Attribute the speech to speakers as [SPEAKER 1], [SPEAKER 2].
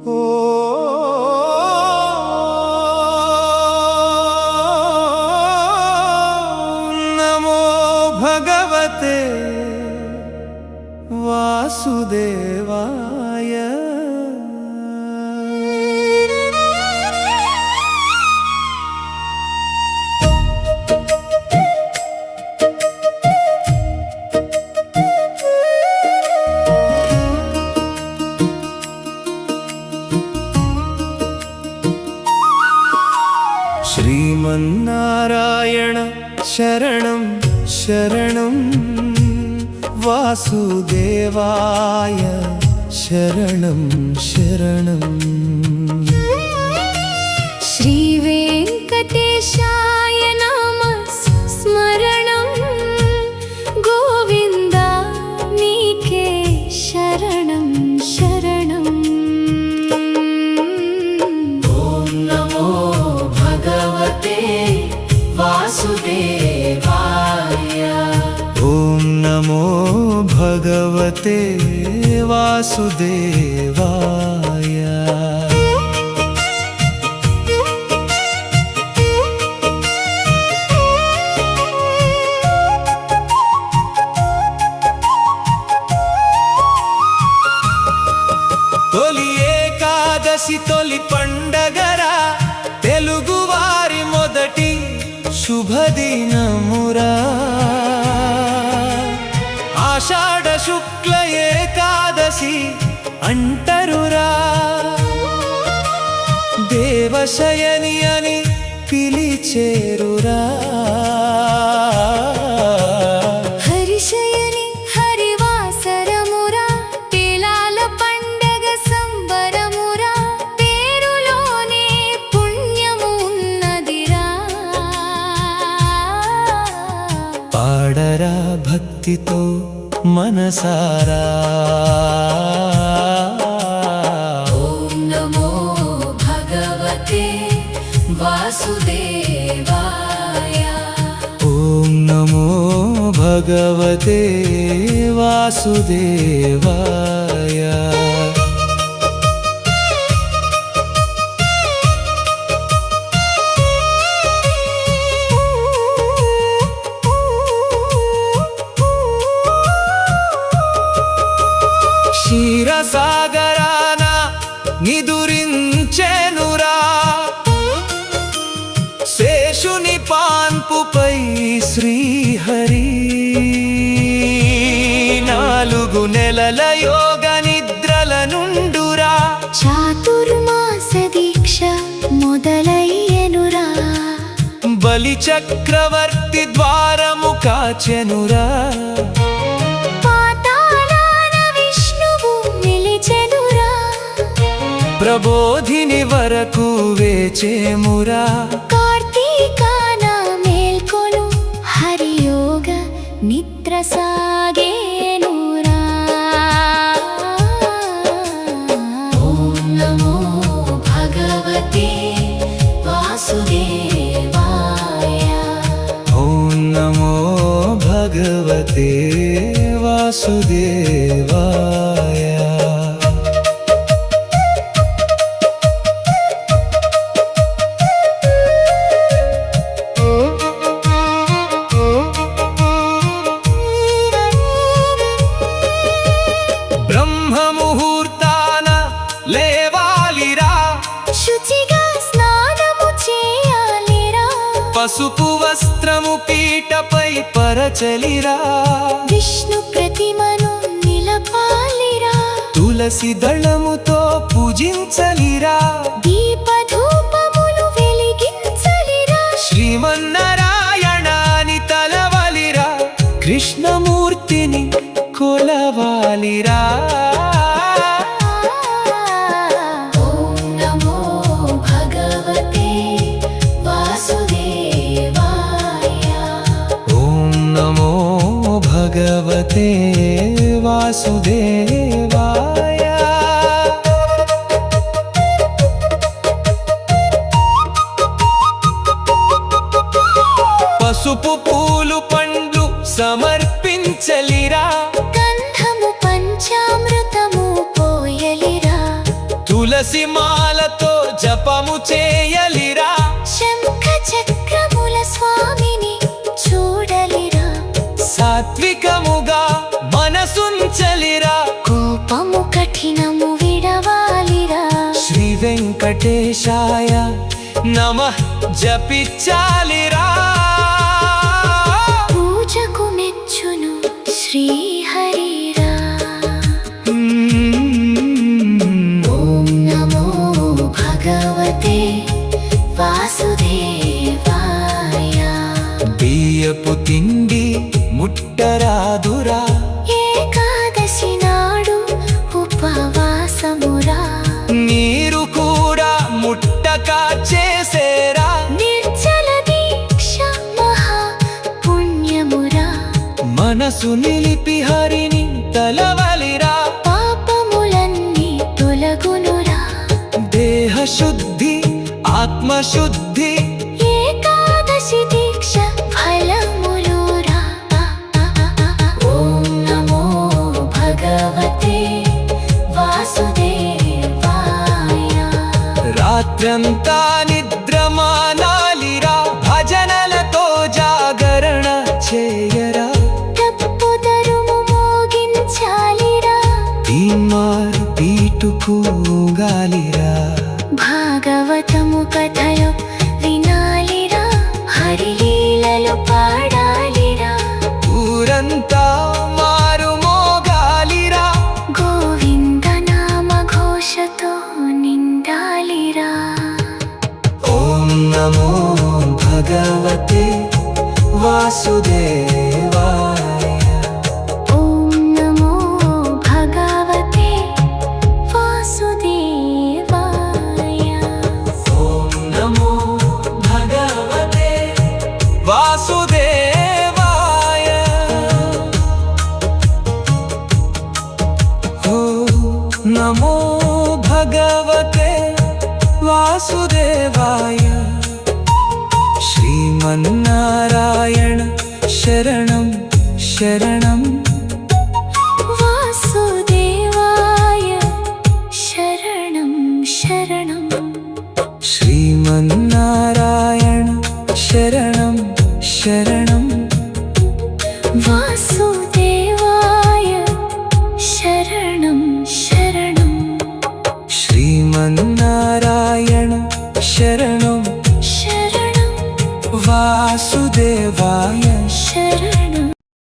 [SPEAKER 1] ఓ నమో భగవతే వాసుదేవాయ శ్రీమన్నారాయణ శరణం శరణం వాసుదేవాయ శరణం శరణం
[SPEAKER 2] శ్రీ వెంకటేశాయ నమ స్మరణం గోవింద నీకే శరణం శరణం
[SPEAKER 3] ఓం నమో భగవతే వాసుదేవాయ
[SPEAKER 1] ఓం నమో భగవతే వాసుదేవాయ తొలి ఏకాదశి తొలి పండగరా తెలుగువారి మొదటి శుభదినమురా ఆషాఢ శుక్ల ఏకాదశి అంటరురా దేవశయని అని పిలిచేరురా
[SPEAKER 2] హరిశయని హరివాసరమురా పేలాల పండగ సంబరమురా పేరులోనే పుణ్యము ఉన్నదిరా
[SPEAKER 1] పాడరా భక్తితో మనసారా
[SPEAKER 3] ఓం నమో భగవతే వాసుదేవాయ
[SPEAKER 1] ఓం నమో భగవతే వాసుదేవాయ క్షీరసాగరాన నిదురించెనురా శేషుని పాన్పుపై శ్రీహరి 4 నెలల యోగ నిద్రల నుండురా
[SPEAKER 2] చాతుర్మాస దీక్ష మొదలయ్యెనురా
[SPEAKER 1] బలి చక్రవర్తి ద్వారము కాచెనురా
[SPEAKER 2] పాతాళాన విష్ణువు నిలిచెనురా
[SPEAKER 1] ప్రబోధిని వరకు వేచేమురా
[SPEAKER 2] కార్తీకాన మేల్కొను హరియోగ నిద్ర సాగేనురా
[SPEAKER 3] ఓం నమో భగవతే వాసుదేవాయ
[SPEAKER 1] ఓం నమో భగవతే వాసుదేవాయ బ్రహ్మముహూర్తాన లేవాలిరా
[SPEAKER 2] శుచిగా స్నానము చేయాలిరా
[SPEAKER 1] పసుపు వస్త్రము పీటపై పరచలిరా
[SPEAKER 2] విష్ణు ప్రతిమను నిలపాలిరా
[SPEAKER 1] తులసి దళముతో పూజించలిరా
[SPEAKER 2] దీపధూపములు వెలిగించలిరా
[SPEAKER 1] శ్రీమన్నారాయణాని తలవలిరా కృష్ణమూర్తిని కొలవాలిరా
[SPEAKER 3] ఓం నమో భగవతే వాసుదేవాయ
[SPEAKER 1] ఓం నమో భగవతే వాసుదేవాయ పసుపు పూలు పండ్లు సమర్పించలిరా
[SPEAKER 2] గంధము పంచామృతము పోయలిరా
[SPEAKER 1] తులసి మాలతో జపము చేయలిరా
[SPEAKER 2] శంఖ చక్రముల స్వామిని చూడలిరా
[SPEAKER 1] సాత్వికముగా మనసుంచలిరా
[SPEAKER 2] కోపము కఠినము విడవాలిరా
[SPEAKER 1] శ్రీ వెంకటేశాయ నమః జపించాలిరా
[SPEAKER 2] పూజకు మెచ్చును శ్రీహరిరా
[SPEAKER 3] ఓం నమో భగవతే వాసుదేవాయ
[SPEAKER 1] బియ్యపు తిండి ముట్టరాదురా
[SPEAKER 2] ఏకాదశి నాడు ఉపవాసమురా
[SPEAKER 1] నీరు కూడా ముట్టక చేసేరా
[SPEAKER 2] నిర్జల దీక్ష మహా పుణ్యమురా
[SPEAKER 1] మనసు నిలిపి హరిని తలవలిరా
[SPEAKER 2] పాపములన్నీ తొలగునురా
[SPEAKER 1] దేహ శుద్ధి ఆత్మశుద్ధి
[SPEAKER 2] ఏకాదశి దీక్ష ఫలములురా
[SPEAKER 3] ఓం నమో భగవతే వాసుదేవాయ
[SPEAKER 1] రాత్రంతా నిద్రమానాలిరా భజనలతో జాగరణ చేయరా
[SPEAKER 2] తప్పుదరుము మోగించాలిరా
[SPEAKER 1] తీన్మార్ పీటుకు గాలిరా
[SPEAKER 2] భాగవతము కథలు వినాలిరా హరిలీలలు పాడాలిరా
[SPEAKER 1] ఊరంతా మారు మోగాలిరా
[SPEAKER 2] గోవింద నామ ఘోషతో నిండాలిరా
[SPEAKER 1] ఓం నమో భగవతే వాసుదేవాయ
[SPEAKER 2] ఓం నమో భగవతే వాసుదేవాయ
[SPEAKER 1] ఓం నమో భగవతే వాసుదేవాయ ఓం నమో భగవతే వాసుదేవాయ శ్రీమన్నారాయణ శరణం శరణం
[SPEAKER 2] వాసుదేవాయ శరణం శరణం
[SPEAKER 1] శ్రీమన్నారాయణ శరణం శరణం
[SPEAKER 2] వాసుదేవాయ శరణం శరణం
[SPEAKER 1] శ్రీమన్నారాయణ శరణం
[SPEAKER 2] శరణం
[SPEAKER 1] వాసుదేవాయ